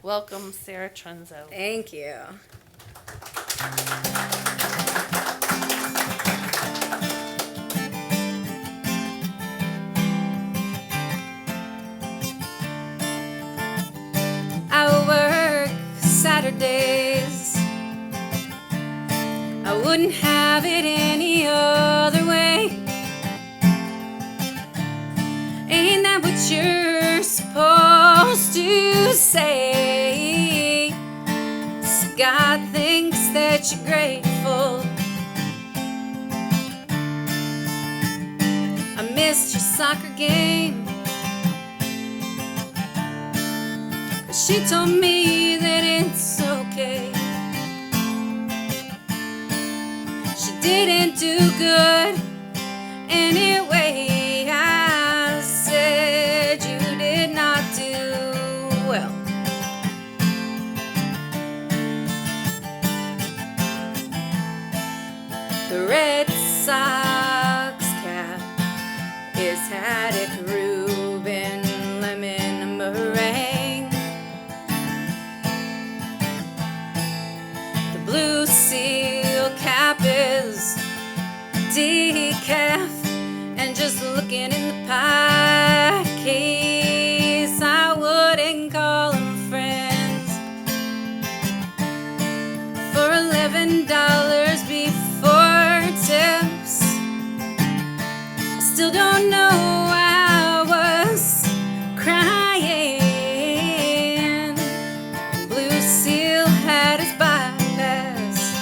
Welcome, Sara Trunzo. Thank you. I work Saturdays. I wouldn't have it any other way. Ain't that what you're supposed to say? So God thinks that you're grateful. I missed your soccer game, but she told me that it's okay. She didn't do good anyway. I said you did not do well. The Red Sox cap is haddock, Reuben, lemon, meringue. The Blue Seal cap is decaf, and just looking in the pie case, I wouldn't call them friends. For $11 before tips, I still don't know why I was crying. Blue Seal had his bypass.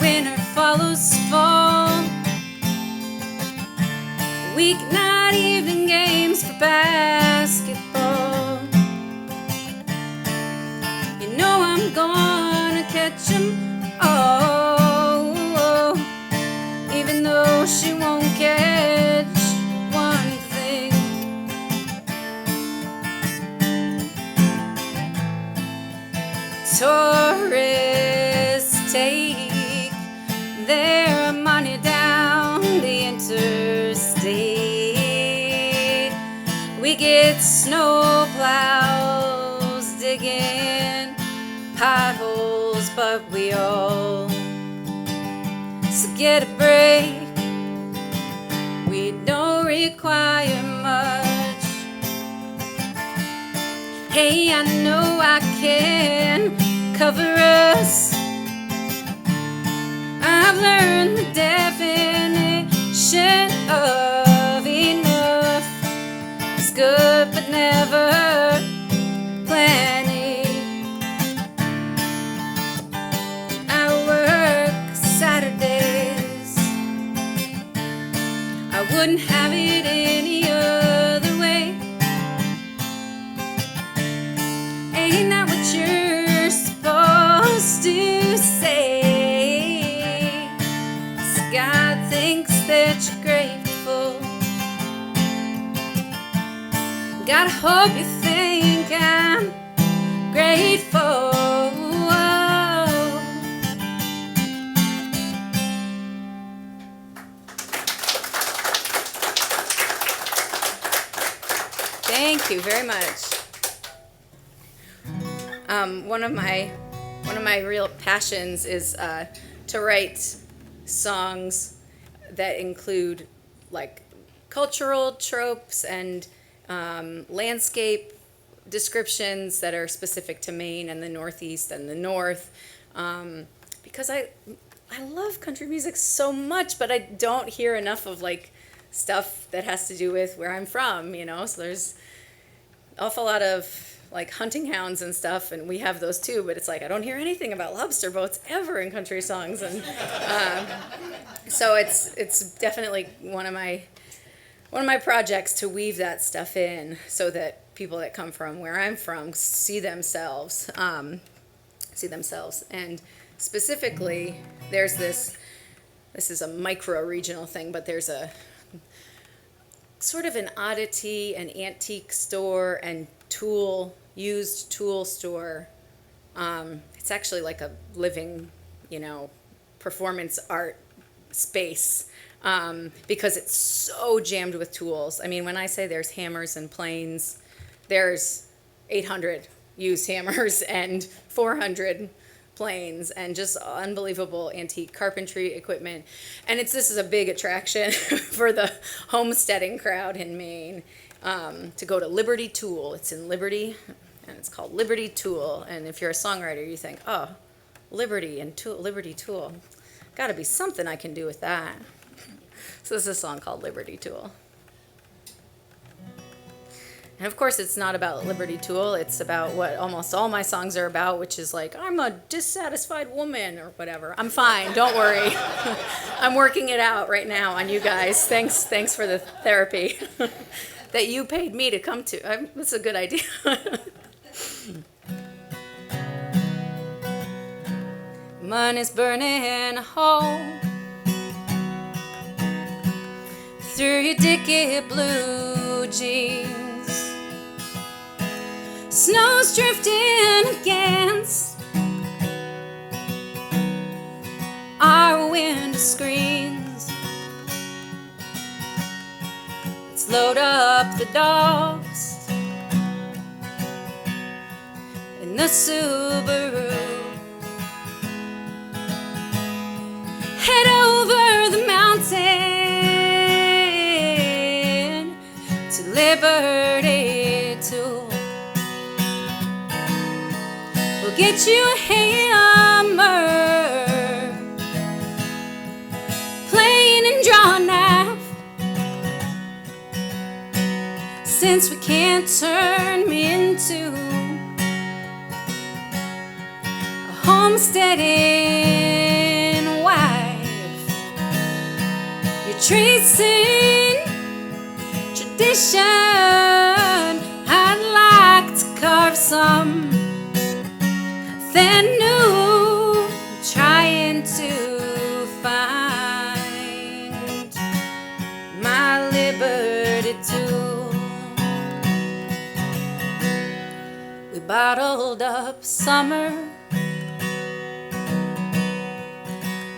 Winter follows fall. Weeknight evening games for basketball. You know I'm gonna catch 'em all, even though she won't catch one thing. Tourists take their money down the interstate. We get snow plows digging potholes, but we all so get a break. We don't require much. Hey, I know I can cover us. I've learned the definition of enough. It's good, but never plenty. I work Saturdays. I wouldn't have it any other way. Ain't that what you're supposed to say? So God thinks that you're grateful. God, I hope you think I'm grateful. Thank you very much. One of my real passions is to write songs that include like cultural tropes and landscape descriptions that are specific to Maine and the Northeast and the North, because I love country music so much, but I don't hear enough of like stuff that has to do with where I'm from, you know. So there's an awful lot of like hunting hounds and stuff, and we have those too, but it's like I don't hear anything about lobster boats ever in country songs, and so it's definitely one of my projects to weave that stuff in so that people that come from where I'm from see themselves, and specifically there's this is a micro-regional thing, but there's a sort of an oddity, an antique store and used tool store. It's actually like a living, performance art space because it's so jammed with tools. I mean, when I say there's hammers and planes, there's 800 used hammers and 400 planes and just unbelievable antique carpentry equipment. And this is a big attraction for the homesteading crowd in Maine, to go to Liberty Tool. It's in Liberty, and it's called Liberty Tool. And if you're a songwriter, you think, oh, Liberty and Tool, Liberty Tool. Got to be something I can do with that. So this is a song called Liberty Tool. And of course, it's not about Liberty Tool. It's about what almost all my songs are about, which is like, I'm a dissatisfied woman or whatever. I'm fine. Don't worry. I'm working it out right now on you guys. Thanks for the therapy that you paid me to come to. That's a good idea. Money's burning a hole through your dicky blue jeans. Snow's drifting against our window screens. Let's load up the dogs in the Subaru. Head over the mountain to Liberty Tool. We'll get you a hammer, plane and draw knife. Since we can't turn me into a homesteading wife, you're tracing tradition. I'd like to carve some then new, trying to find my Liberty Tool. We bottled up summer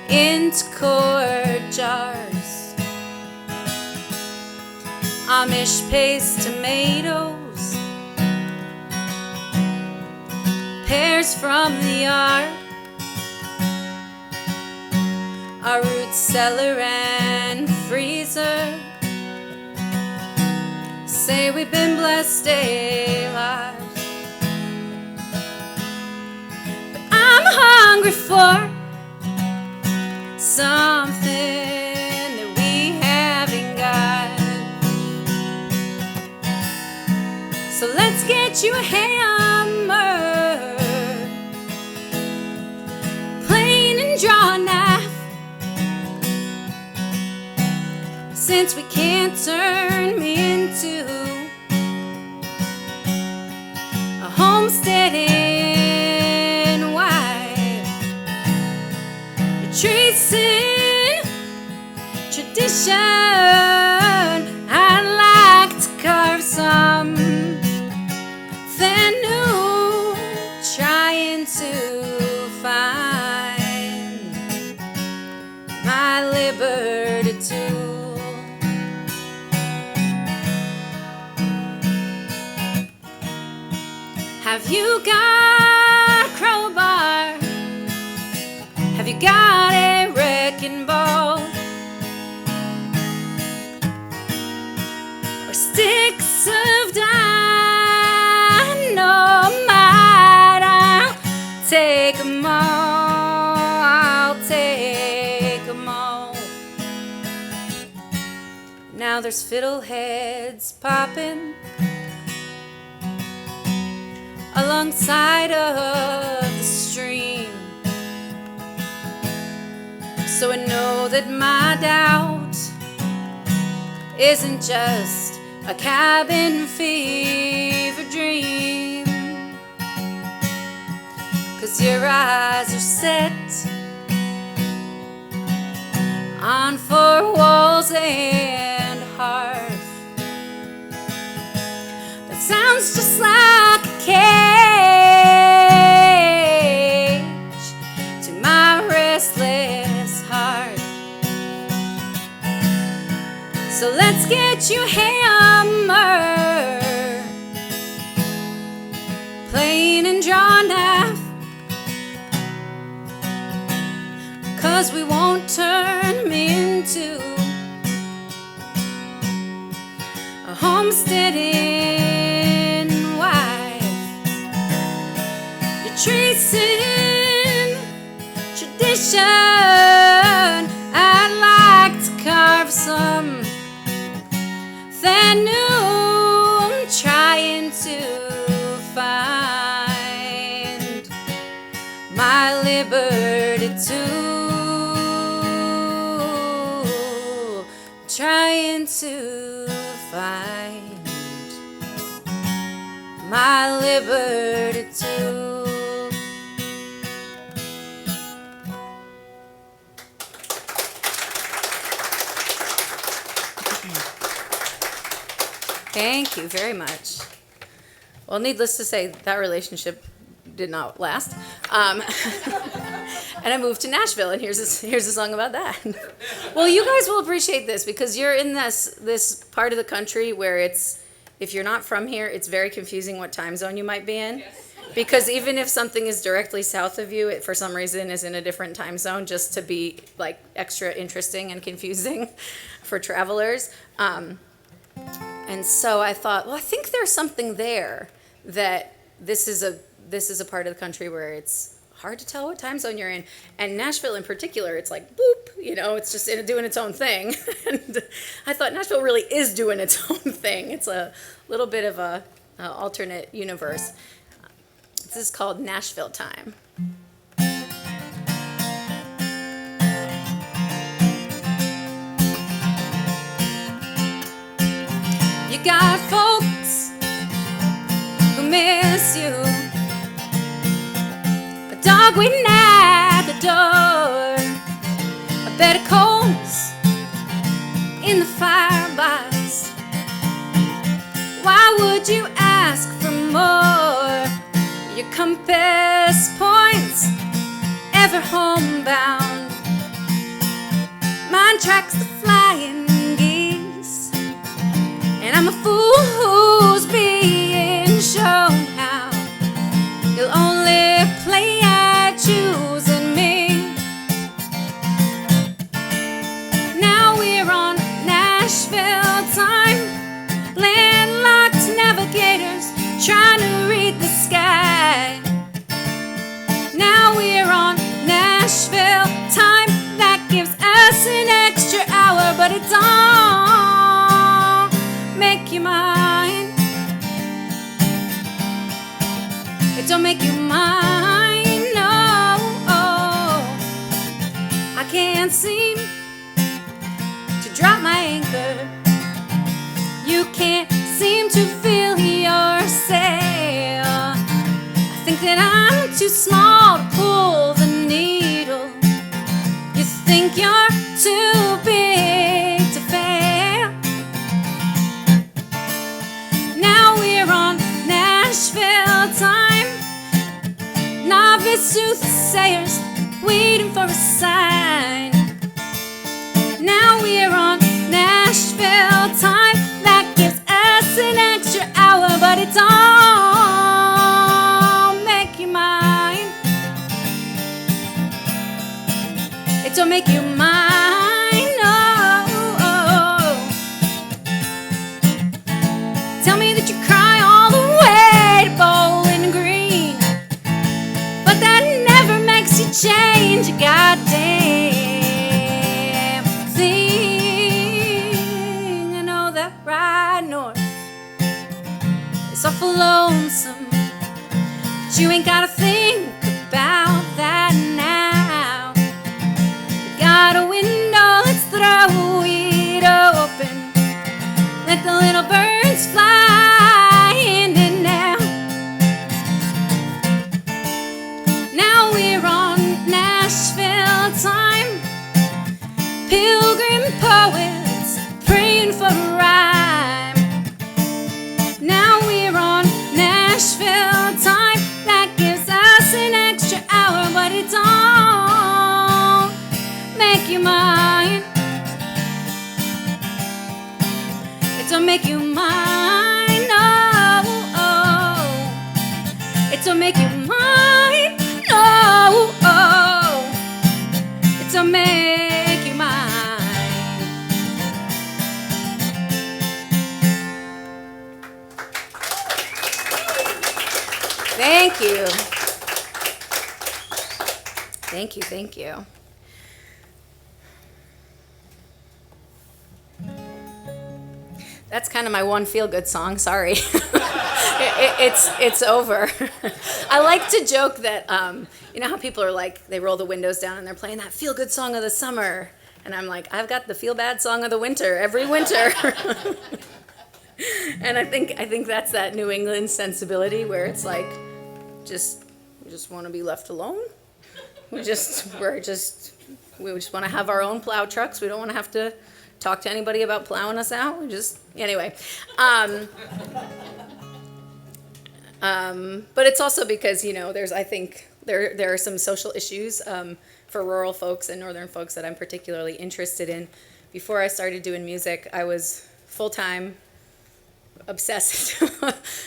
into quart jars, Amish paste tomatoes, pears from the yard, our root cellar and freezer say we've been blessed a lot. But I'm hungry for something that we haven't got. So let's get you a hammer, plane and draw knife. Since we can't turn me into a homesteading wife, you're tracing tradition. I'd like to carve some then new, trying to find my Liberty Tool. Have you got a crowbar? Have you got a wrecking ball? Or sticks of dynamite? I'll take 'em all, I'll take 'em all. Now there's fiddleheads popping alongside of the stream, so I know that my doubt isn't just a cabin fever dream. 'Cause your eyes are set on four walls and hearth. That sounds just like a cage to my restless heart. that you hammer, plain and draw knife, 'cause we won't turn me into a homesteading wife. You're tracing tradition. I'd like to carve some that new. I'm trying to find my liberty too. Trying to find my liberty too. Thank you very much. Well, needless to say, that relationship did not last. And I moved to Nashville, and here's a song about that. Well, you guys will appreciate this because you're in this part of the country where it's, if you're not from here, it's very confusing what time zone you might be in. Yes. Because even if something is directly south of you, it for some reason is in a different time zone, just to be like extra interesting and confusing for travelers. And so I thought, well, I think there's something there, that this is a part of the country where it's hard to tell what time zone you're in. And Nashville in particular, it's like, boop, it's just doing its own thing. And I thought Nashville really is doing its own thing. It's a little bit of a alternate universe. This is called Nashville Time. You got folks who miss you, a dog waiting at the door, a bed of coals in the firebox. Why would you ask for more? Your compass points ever homebound. Mine tracks the flying geese, and I'm a fool who's being shown how you'll only play at choosing me. Now we're on Nashville time, landlocked navigators trying to read the sky. Now we're on Nashville time, that gives us an extra hour, but it don't make you mine. It don't make you mine, no. I can't seem to drop my anchor. You can't seem to fill your sail. I think that I'm too small to pull the needle. You think you're too big to fail. Now we're on Nashville time, novice soothsayers waiting for a sign. Now we're on Nashville time, that gives us an extra hour, but it don't make you mine. It don't make you mine, no. Tell me that you cry all the way to Bowling Green, but that never makes you change a goddamn thing. I know that right north it's awful lonesome, but you ain't gotta think about that now. You got a window, let's throw it open, let the little birds fly in and out. Now we're on Nashville time, pilgrim poets praying for a rhyme. Now we're on Nashville time, that gives us an extra hour, but it don't make you mine. It to make you mine. No, oh, it's to make you mine. Thank you. Thank you, thank you. That's kind of my one feel-good song, sorry. It's over. I like to joke that, you know how people are like, they roll the windows down and they're playing that feel-good song of the summer. And I'm like, I've got the feel-bad song of the winter, every winter. And I think that's that New England sensibility where it's like, we just want to be left alone. We just want to have our own plow trucks. We don't want to have to talk to anybody about plowing us out. Anyway. But it's also because, you know, I think there are some social issues for rural folks and northern folks that I'm particularly interested in. Before I started doing music, I was full-time obsessed,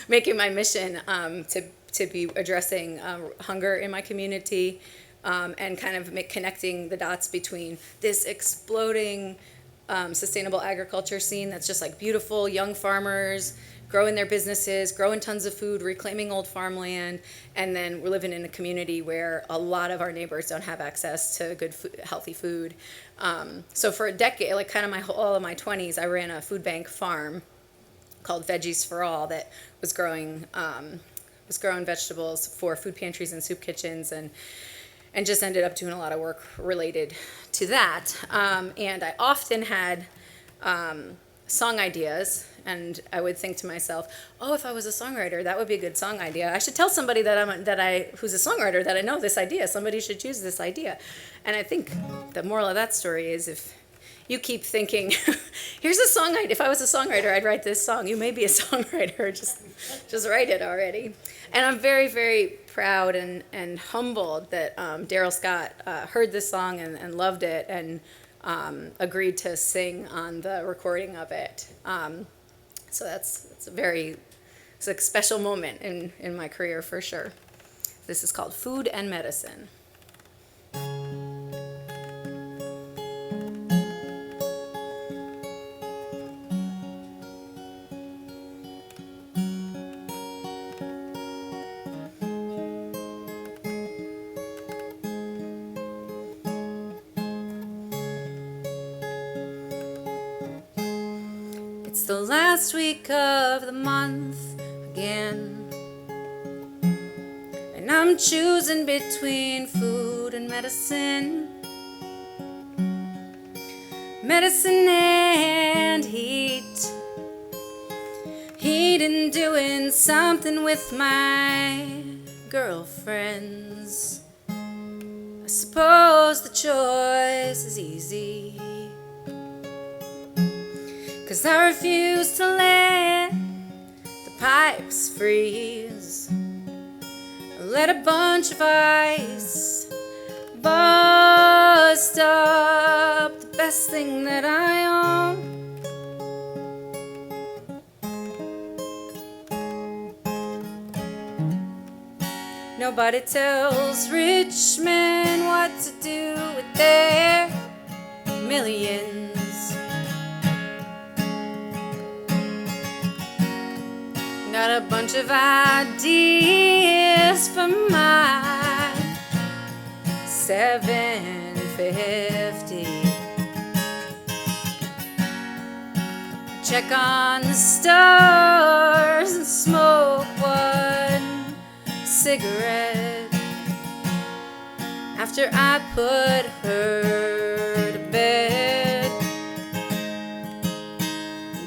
making my mission to be addressing hunger in my community, and kind of connecting the dots between this exploding sustainable agriculture scene that's just like beautiful young farmers growing their businesses, growing tons of food, reclaiming old farmland, and then we're living in a community where a lot of our neighbors don't have access to good food, healthy food. So for a decade, like kind of all of my 20s, I ran a food bank farm called Veggies for All that was growing vegetables for food pantries and soup kitchens, and just ended up doing a lot of work related to that. And I often had song ideas, and I would think to myself, oh, if I was a songwriter, that would be a good song idea. I should tell somebody who's a songwriter that I know this idea. Somebody should choose this idea. And I think the moral of that story is if you keep thinking, here's a song idea. If I was a songwriter, I'd write this song. You may be a songwriter. Just write it already. And I'm very, very proud and humbled that Daryl Scott heard this song and loved it and agreed to sing on the recording of it. So it's a special moment in my career for sure. This is called Food and Medicine. It's the last week of the month again, and I'm choosing between food and medicine. Medicine and heat. Heat and doing something with my girlfriends. I suppose the choice is easy, 'cause I refuse to let the pipes freeze. Let a bunch of ice bust up the best thing that I own. Nobody tells rich men what to do with their millions. Got a bunch of ideas for my $7.50. Check on the stars and smoke one cigarette after I put her to bed.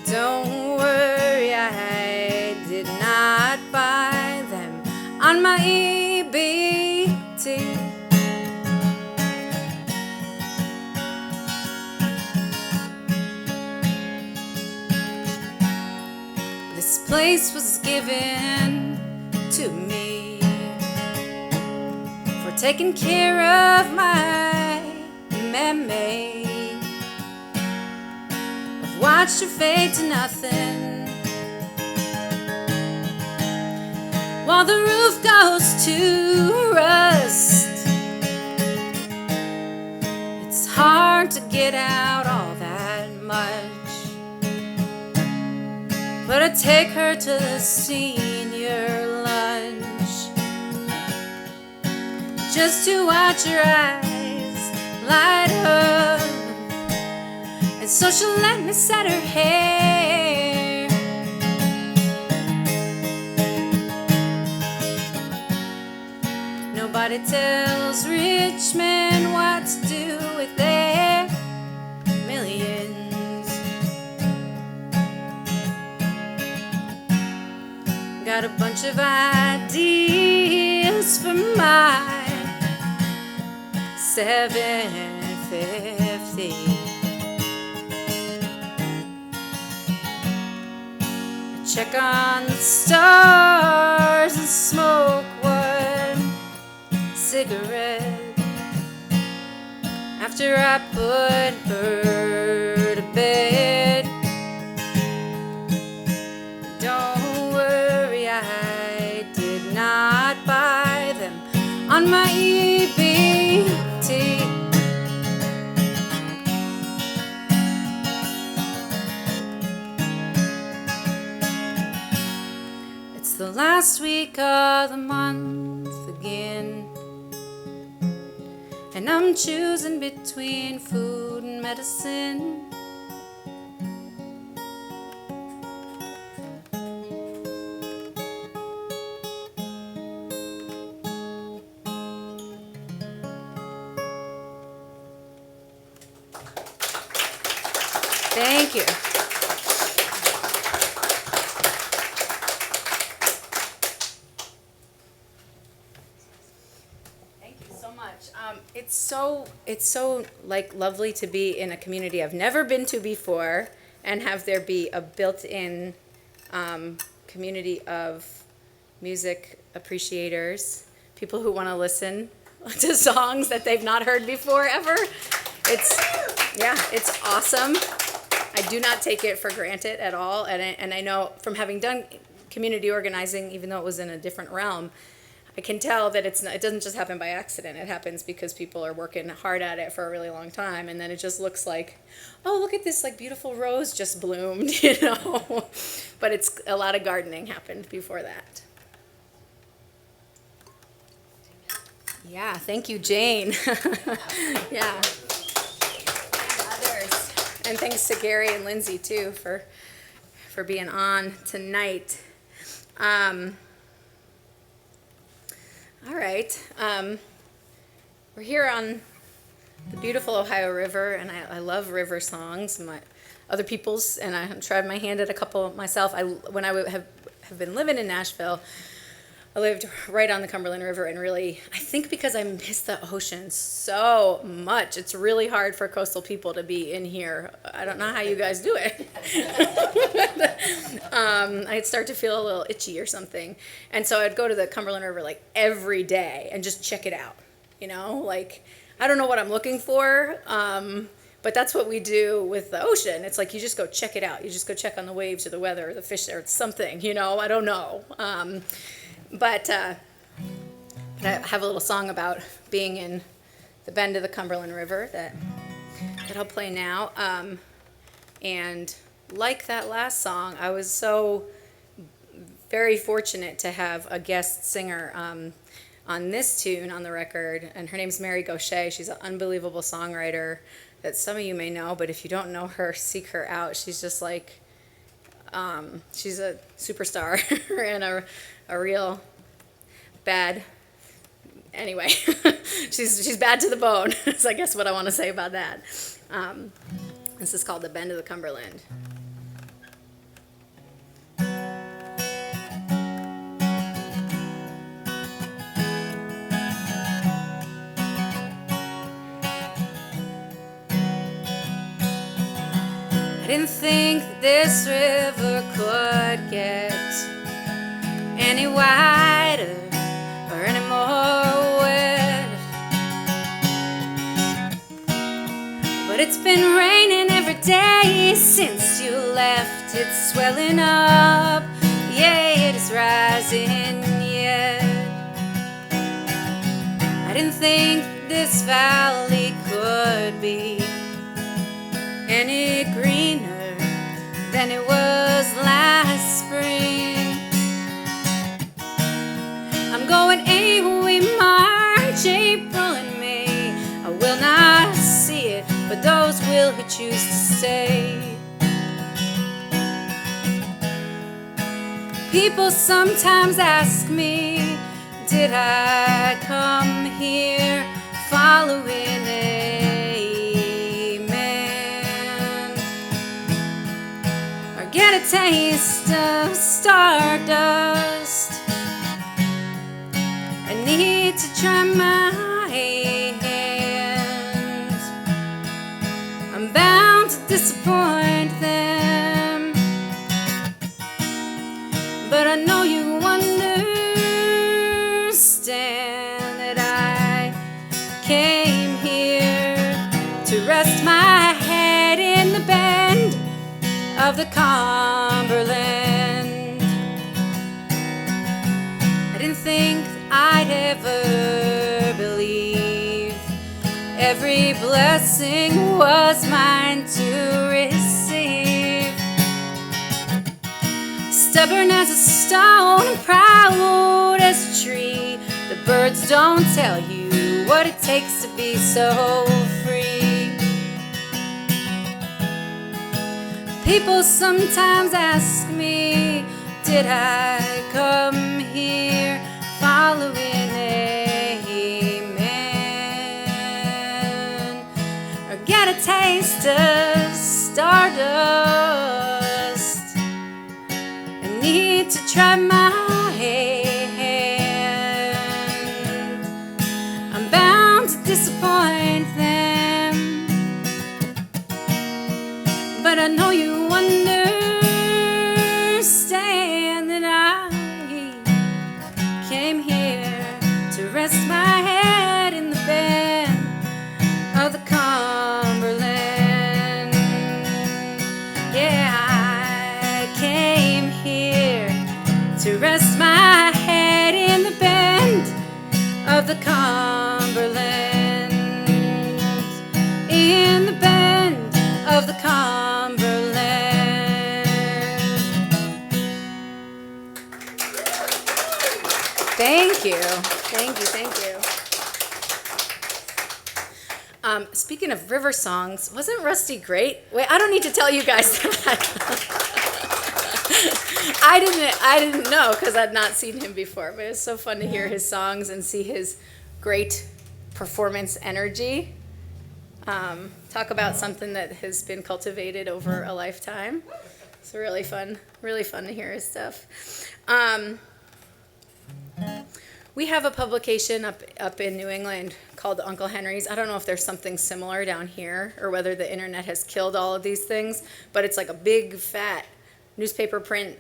Don't worry, I did not buy them on my EBT. This place was given to me for taking care of my mammy. I've watched her fade to nothing, while the roof goes to rust. It's hard to get out all that much, but I take her to the senior lunch just to watch her eyes light up, and so she'll let me set her hair. Nobody tells rich men what to do with their millions. Got a bunch of ideas for my 750. I check on the stars and smoke one cigarette after I put her to bed. Don't worry, I did not buy them on my EBT. It's the last week of the month again, and I'm choosing between food and medicine. Thank you. Thank you so much. It's so like lovely to be in a community I've never been to before, and have there be a built-in community of music appreciators, people who want to listen to songs that they've not heard before ever. It's awesome. I do not take it for granted at all, and I know from having done community organizing, even though it was in a different realm, I can tell that it doesn't just happen by accident. It happens because people are working hard at it for a really long time, and then it just looks like, oh, look at this like beautiful rose just bloomed, you know. But it's a lot of gardening happened before that. Yeah, thank you, Jane. Yeah. And thanks to Gary and Lindsay, too, for being on tonight. All right. We're here on the beautiful Ohio River, and I love river songs, other people's, and I tried my hand at a couple myself. When I have been living in Nashville, I lived right on the Cumberland River, and really, I think because I miss the ocean so much, it's really hard for coastal people to be in here. I don't know how you guys do it. I'd start to feel a little itchy or something. And so I'd go to the Cumberland River like every day and just check it out. You know, like, I don't know what I'm looking for, but that's what we do with the ocean. It's like you just go check it out. You just go check on the waves or the weather or the fish or something, you know, I don't know. But I have a little song about being in the bend of the Cumberland River that I'll play now. And like that last song, I was so very fortunate to have a guest singer on this tune on the record, and her name's Mary Gaucher. She's an unbelievable songwriter that some of you may know, but if you don't know her, seek her out. She's just like, she's a superstar and a real bad, anyway, she's bad to the bone, is I guess what I want to say about that. This is called The Bend of the Cumberland. I didn't think that this river could get any wider or any more wet, but it's been raining every day since you left. It's swelling up, yeah, it is rising, yeah. didn't think this valley could be any greener than it was last spring. I'm going away March, April, and May. I will not see it, but those will who choose to stay. People sometimes ask me, did I come here following a man, or get a taste of stardust? I need to try my hand. I'm bound to disappoint them, but I know you understand that I came here to rest my head in the bend of the Cumberland. I didn't think I'd ever believe every blessing was mine to receive. Stubborn as a stone and proud as a tree, the birds don't tell you what it takes to be so free. People sometimes ask me, did I come here following a man, or get a taste of stardust? I need to try my hand. I'm bound to disappoint them, but I know you understand that I came here to rest my head in the bend of the Cumberland. Yeah, I came here to rest my head in the bend of the Cumberland, in the bend of the Cumberland. Thank you. Thank you. Thank you. Speaking of river songs, wasn't Rusty great? Wait, I don't need to tell you guys that. I didn't know because I'd not seen him before, but it was so fun to hear his songs and see his great performance energy. Talk about something that has been cultivated over a lifetime. It's really fun to hear his stuff. We have a publication up in New England called Uncle Henry's. I don't know if there's something similar down here or whether the internet has killed all of these things, but it's like a big fat newspaper print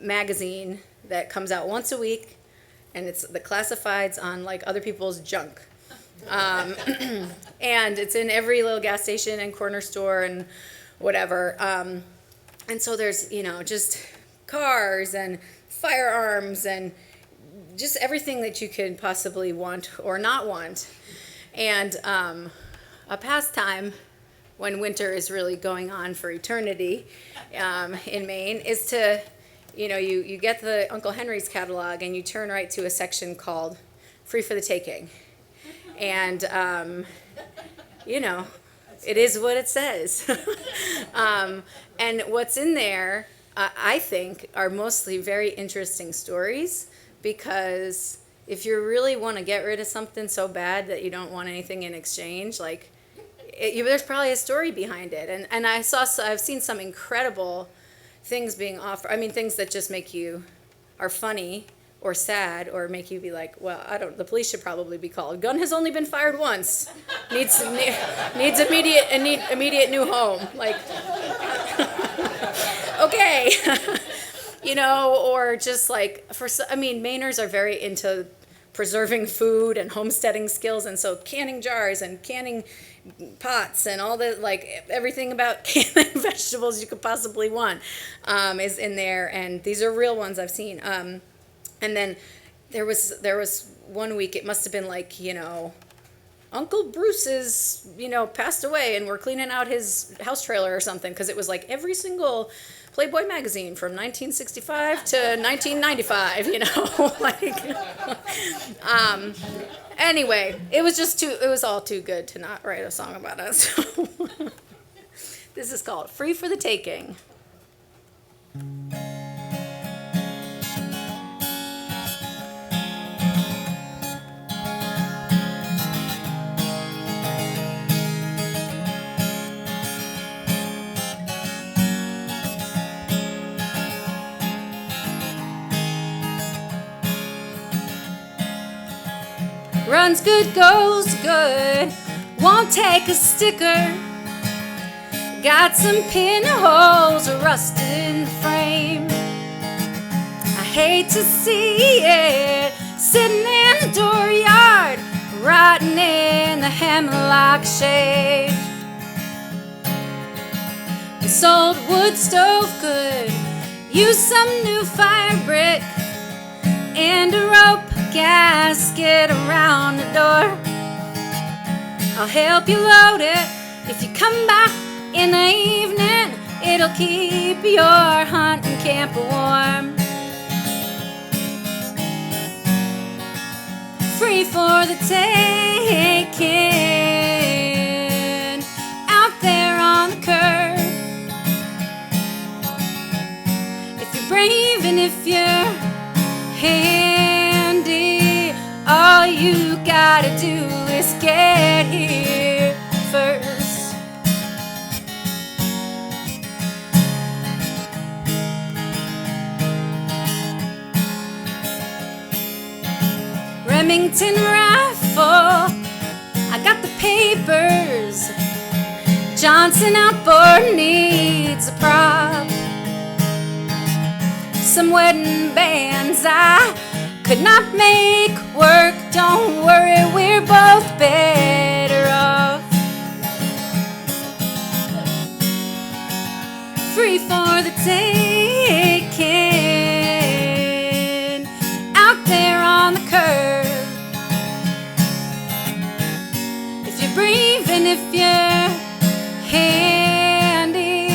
magazine that comes out once a week, and it's the classifieds on like other people's junk. And it's in every little gas station and corner store and whatever. And so there's, just cars and firearms and just everything that you could possibly want or not want. And a pastime when winter is really going on for eternity in Maine is to, you get the Uncle Henry's catalog and you turn right to a section called Free for the Taking. And, it is what it says. And what's in there, I think, are mostly very interesting stories, because if you really want to get rid of something so bad that you don't want anything in exchange, there's probably a story behind it. And I've seen some incredible things being offered. I mean, things that just are funny or sad or make you be like, well, the police should probably be called. Gun has only been fired once. Needs immediate new home. Okay. Or just Mainers are very into preserving food and homesteading skills, and so canning jars and canning pots and all the everything about canning vegetables you could possibly want is in there, and these are real ones I've seen. And then there was one week, it must have been like, Uncle Bruce is, passed away and we're cleaning out his house trailer or something, because it was like every single Playboy magazine from 1965 to 1995, anyway, it was all too good to not write a song about it. So this is called Free for the Taking. Runs good, goes good, won't take a sticker. Got some pinholes rusted in the frame. I hate to see it sitting in the dooryard, rotting in the hemlock shade. This old wood stove could use some new fire brick and a rope gasket around the door. I'll help you load it if you come back in the evening. It'll keep your hunting camp warm. Free for the taking out there on the curb. If you're brave and if you're handy, all you gotta do is get here first. Remington rifle, I got the papers. Johnson outboard needs a prop. Some wedding bands I could not make work. Don't worry, we're both better off. Free for the taking out there on the curb. If you're brave and if you're handy,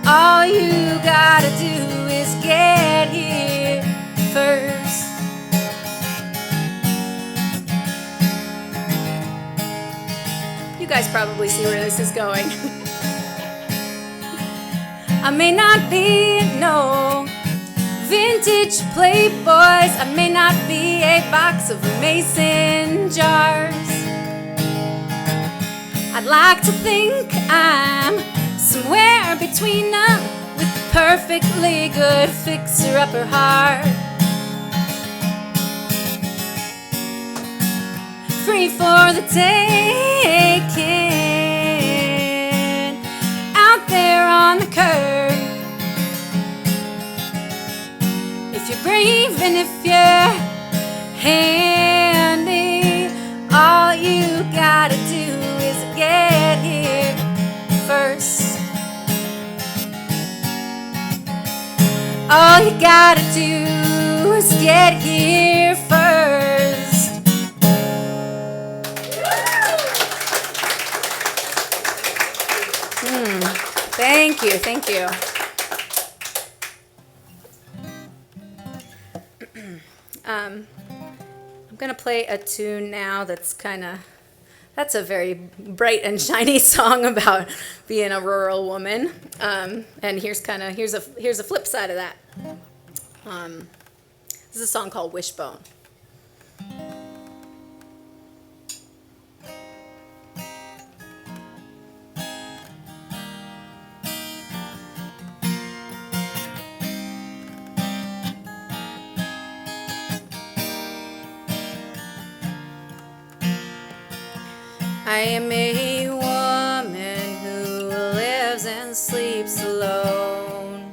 all you gotta do is get here first. You guys probably see where this is going. I may not be no vintage Playboys. I may not be a box of mason jars. I'd like to think I'm somewhere between them, with a perfectly good fixer-upper heart. Free for the taking out there on the curb. If you're brave and if you're handy, all you gotta do is get here first. All you gotta do is get here first. Thank you, thank you. I'm gonna play a tune now that's a very bright and shiny song about being a rural woman. And here's a flip side of that. This is a song called Wishbone. I am a woman who lives and sleeps alone.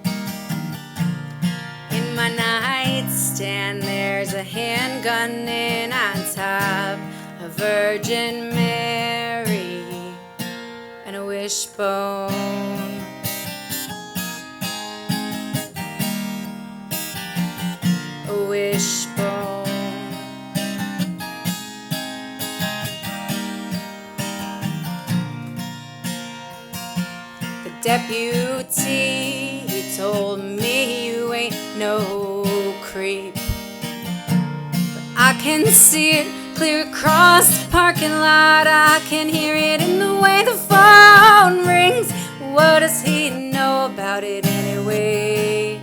In my nightstand there's a handgun and on top a Virgin Mary and a wishbone. A wishbone. deputy. He told me you ain't no creep. But I can see it clear across the parking lot. I can hear it in the way the phone rings. What does he know about it anyway?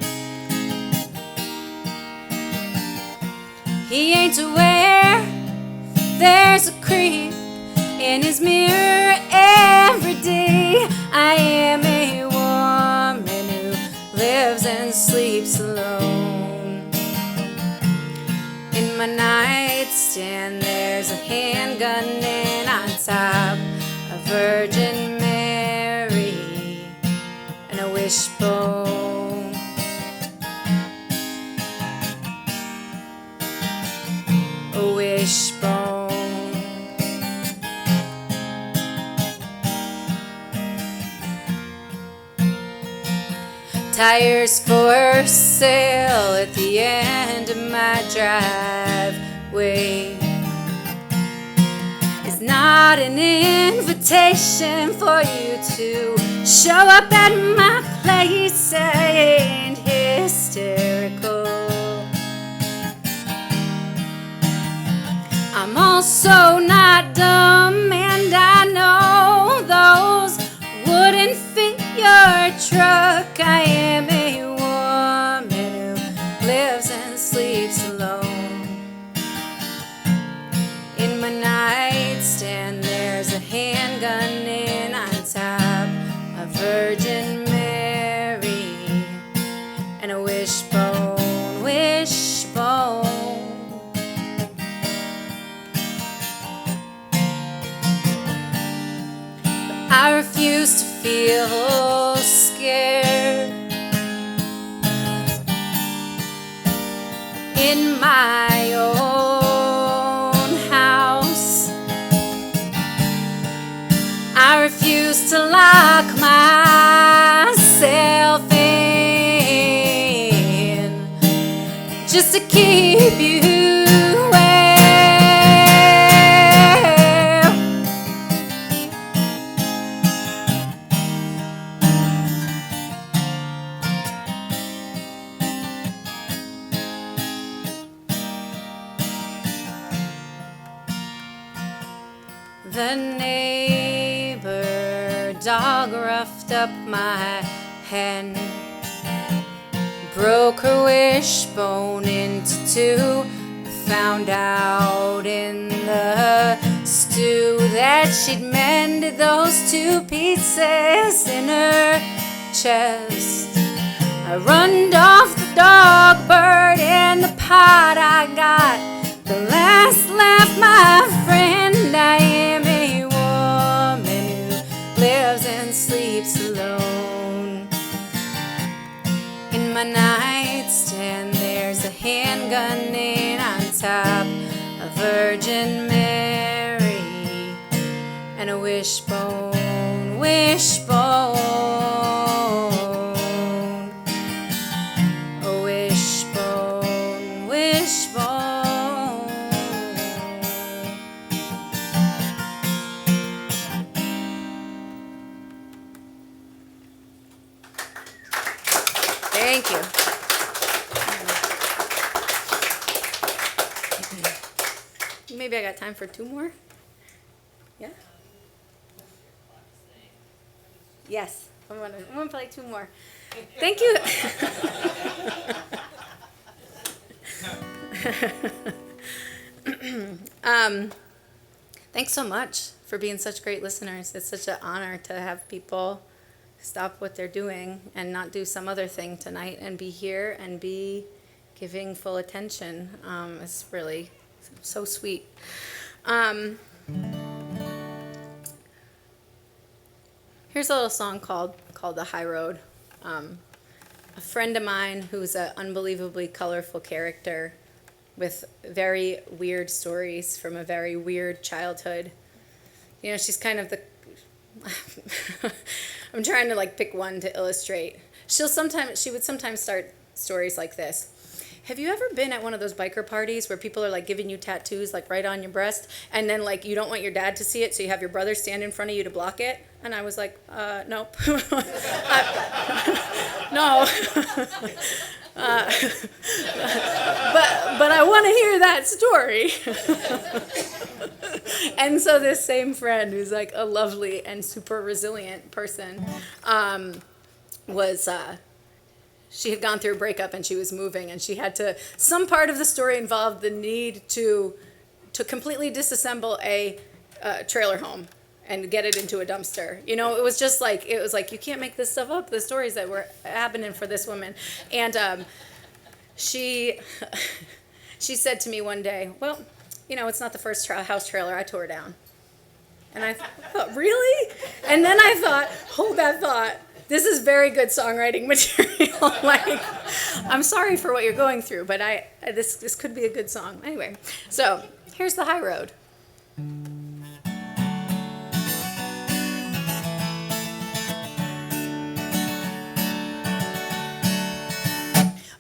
He ain't aware there's a creep in his mirror every day. I am a woman who lives and sleeps alone. In my nightstand there's a handgun and on top a Virgin Mary and a wishbone. A wishbone. Tires for sale at the end of my driveway. It's not an invitation for you to show up at my place. I ain't hysterical. I'm also not dumb, and I know those wouldn't fit your truck. I am a woman who lives and sleeps alone. In my nightstand there's a handgun and on top a Virgin Mary and a wishbone, wishbone. I refuse to feel scared in my own house. I refuse to lock myself in just to keep you away. The neighbor dog roughed up my hen, broke her wishbone into two, found out in the stew that she'd mended those two pieces in her chest. I runned off the dog bird in the pot. I got the last laugh, my friend. I am a woman who lives and sleeps alone. In my nightstand there's a handgun and on top a Virgin Mary and a wishbone, wishbone. A wishbone, wishbone. Thank you. Maybe I got time for two more? Yeah? Yes. I'm gonna play two more. Thank you. Thanks so much for being such great listeners. It's such an honor to have people stop what they're doing and not do some other thing tonight and be here and be giving full attention. It's really so sweet. Here's a little song called The High Road. A friend of mine who's an unbelievably colorful character with very weird stories from a very weird childhood. You know, she's kind of the... I'm trying to pick one to illustrate. She would sometimes start stories like this. Have you ever been at one of those biker parties where people are like giving you tattoos like right on your breast, and then like you don't want your dad to see it, so you have your brother stand in front of you to block it? And I was like, nope. No. But I want to hear that story. And so this same friend, who's like a lovely and super resilient person, was she had gone through a breakup and she was moving, and she had to, some part of the story involved the need to completely disassemble a trailer home and get it into a dumpster. You know, it was like, you can't make this stuff up, the stories that were happening for this woman. And she said to me one day, well, you know, it's not the first house trailer I tore down. And I thought, really? And then I thought, hold that thought. This is very good songwriting material. Like, I'm sorry for what you're going through, but this could be a good song. Anyway, so here's The High Road.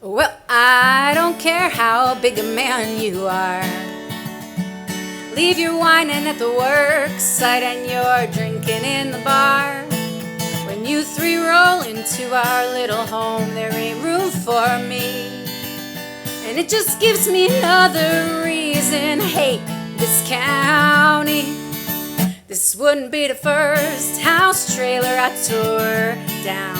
Well, I don't care how big a man you are. Leave your whining at the work site and your drinking in the bar. When you three roll into our little home, there ain't room for me. And it just gives me another reason to hate this county. This wouldn't be the first house trailer I tore down.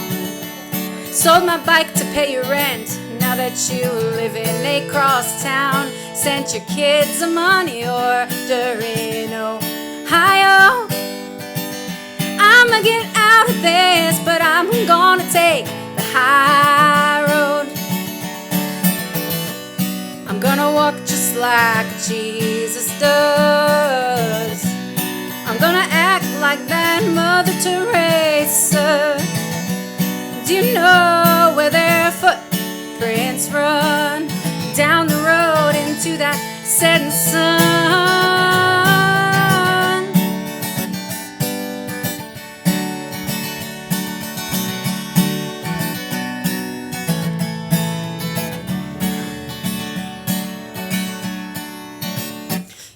Sold my bike to pay your rent. Now that you live in across town, sent your kids a money order in Ohio. I'ma get out of this, but I'm gonna take the high road. I'm gonna walk just like Jesus does. I'm gonna act like that Mother Teresa. Do you know where their footprints run? Down the road into that setting sun.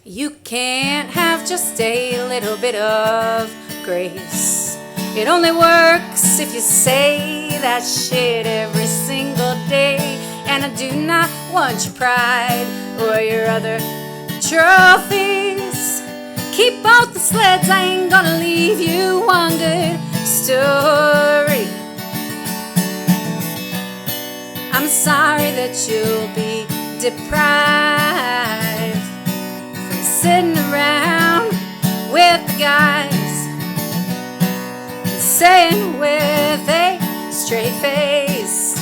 You can't have just a little bit of grace. It only works if you say that shit every single day. And I do not want your pride or your other trophies. Keep both the sleds, I ain't gonna leave you one good story. I'm sorry that you'll be deprived from sitting around with the guys saying with a straight face,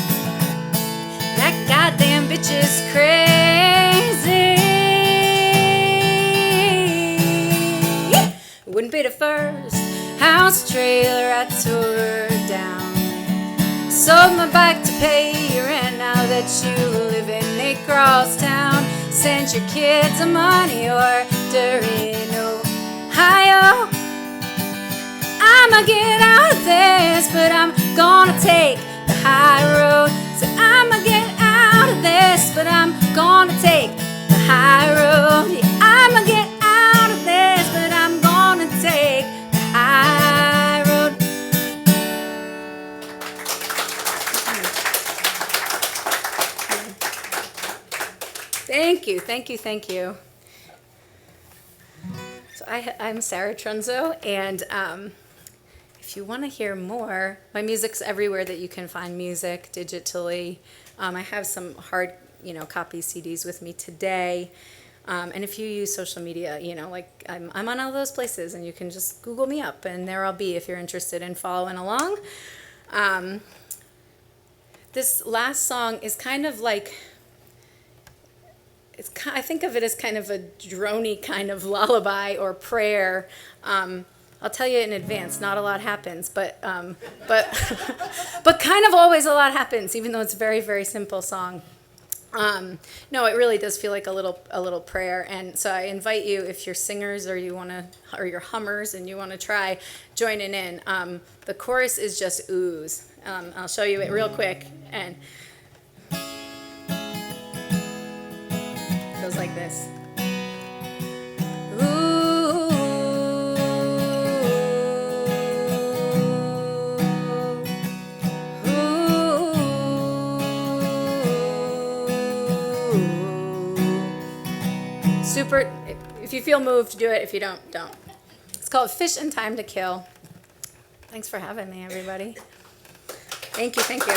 that goddamn bitch is crazy. Wouldn't be the first house trailer I tore down. Sold my bike to pay your rent. Now that you live in across town, sent your kids a money order in Ohio. I'ma get out of this, but I'm gonna take the high road. So I'ma get out of this, but I'm gonna take the high road. Yeah, I'ma get out of this, but I'm gonna take the high road. Thank you, thank you, thank you. So I'm Sara Trunzo, and if you want to hear more, my music's everywhere that you can find music digitally. I have some hard, copy CDs with me today. And if you use social media, like I'm on all those places, and you can just Google me up, and there I'll be if you're interested in following along. This last song is kind of like, I think of it as kind of a droney kind of lullaby or prayer. I'll tell you in advance, not a lot happens, but kind of always a lot happens, even though it's a very, very simple song. No, it really does feel like a little prayer, and so I invite you, if you're singers or you're hummers and you want to try joining in. The chorus is just ooze. I'll show you it real quick. And Goes like this. Super, if you feel moved, do it. If you don't, don't. It's called Fish and Time to Kill. Thanks for having me, everybody. Thank you, thank you.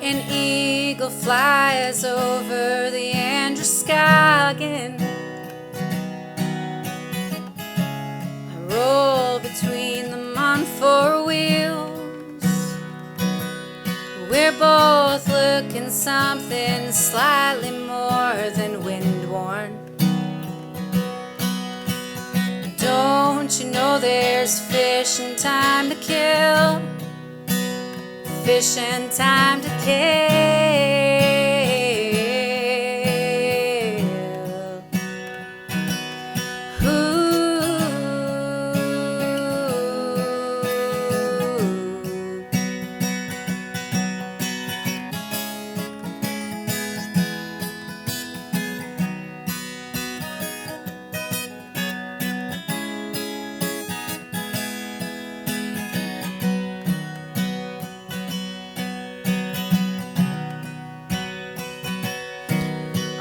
An eagle flies over the Androscoggin. I roll between them on four wheels. We're both looking something slightly more than wind-worn. Don't you know there's fish and time to kill? Fish and time to kill.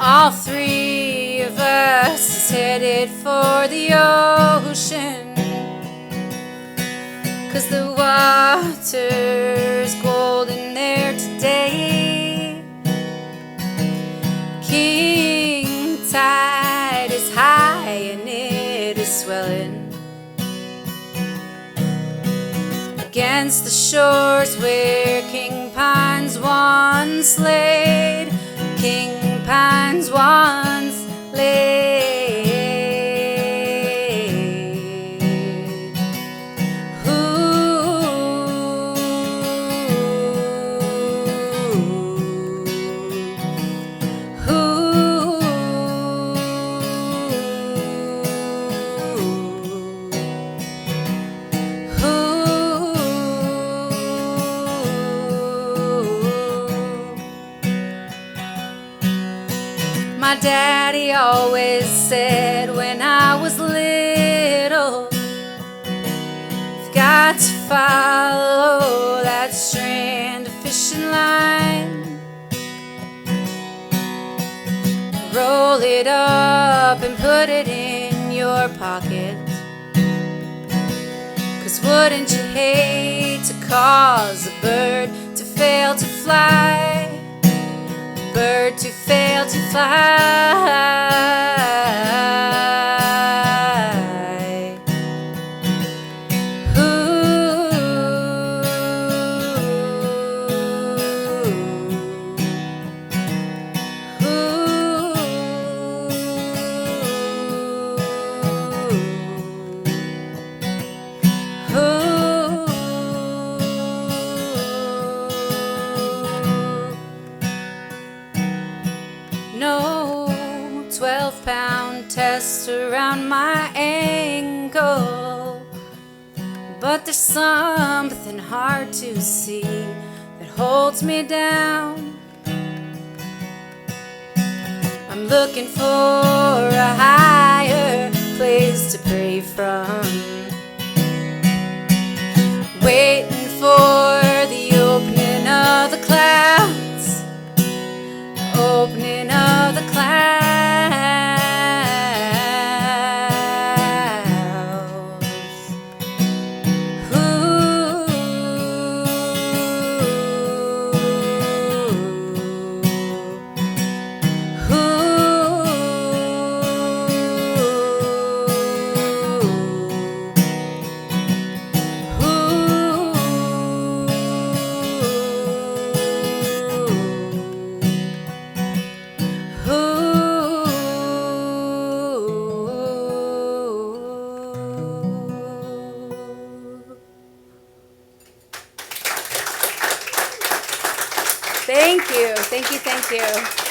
All three of us is headed for the ocean, 'cause the water's golden there today. King tide is high and it is swelling against the shores where King Pines once laid. King Pines once laid. My daddy always said when I was little, you've got to follow that strand of fishing line. Roll it up and put it in your pocket, 'cause wouldn't you hate to cause a bird to fail to fly? Bird to fail to fly. No 12-pound test around my ankle, but there's something hard to see that holds me down. I'm looking for a higher place to pray from, waiting for the opening of the clouds, opening of the clouds. Thank you. Thank you. Thank you.